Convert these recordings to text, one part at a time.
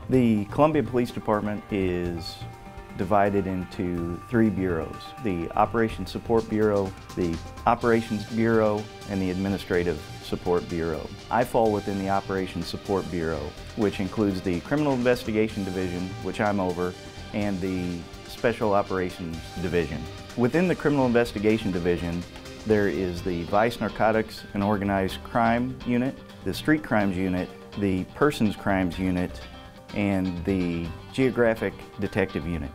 The Columbia Police Department is divided into 3 bureaus: the Operations Support Bureau, the Operations Bureau, and the Administrative Support Bureau. I fall within the Operations Support Bureau, which includes the Criminal Investigation Division, which I'm over, and the Special Operations Division. Within the Criminal Investigation Division, there is the Vice Narcotics and Organized Crime Unit, the Street Crimes Unit, the Persons Crimes Unit, and the Geographic Detective Unit.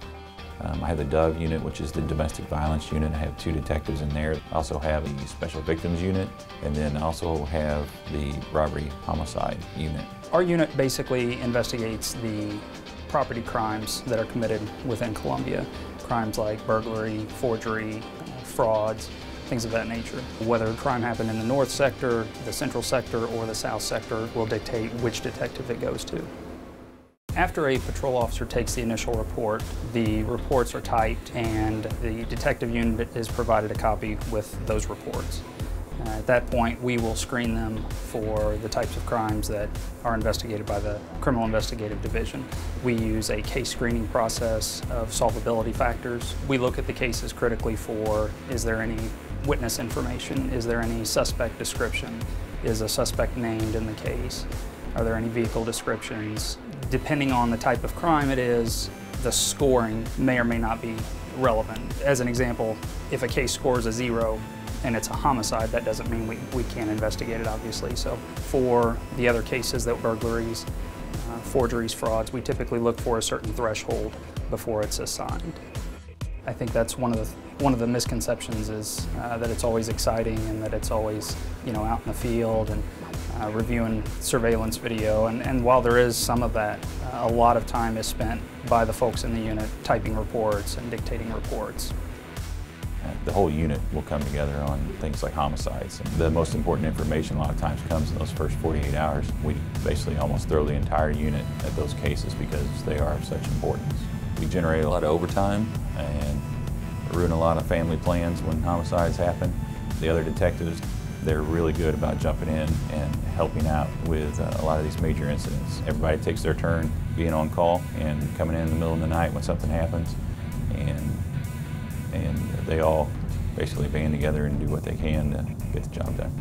I have the DOVE unit, which is the Domestic Violence Unit. I have 2 detectives in there. I also have the Special Victims Unit, and then I also have the Robbery Homicide Unit. Our unit basically investigates the property crimes that are committed within Columbia. Crimes like burglary, forgery, frauds, things of that nature. Whether a crime happened in the north sector, the central sector, or the south sector will dictate which detective it goes to. After a patrol officer takes the initial report, the reports are typed and the detective unit is provided a copy with those reports. At that point, we will screen them for the types of crimes that are investigated by the Criminal Investigative Division. We use a case screening process of solvability factors. We look at the cases critically for, is there any witness information? Is there any suspect description? Is a suspect named in the case? Are there any vehicle descriptions? Depending on the type of crime it is, the scoring may or may not be relevant. As an example, if a case scores a 0 and it's a homicide, that doesn't mean we can't investigate it, obviously. So for the other cases, that burglaries, forgeries, frauds, we typically look for a certain threshold before it's assigned. I think that's one of the misconceptions is that it's always exciting and that it's always, out in the field and reviewing surveillance video. And while there is some of that, a lot of time is spent by the folks in the unit typing reports and dictating reports. The whole unit will come together on things like homicides. And the most important information a lot of times comes in those first 48 hours. We basically almost throw the entire unit at those cases because they are of such importance. We generate a lot of overtime and ruin a lot of family plans when homicides happen. The other detectives, they're really good about jumping in and helping out with a lot of these major incidents. Everybody takes their turn being on call and coming in the middle of the night when something happens, and they all basically band together and do what they can to get the job done.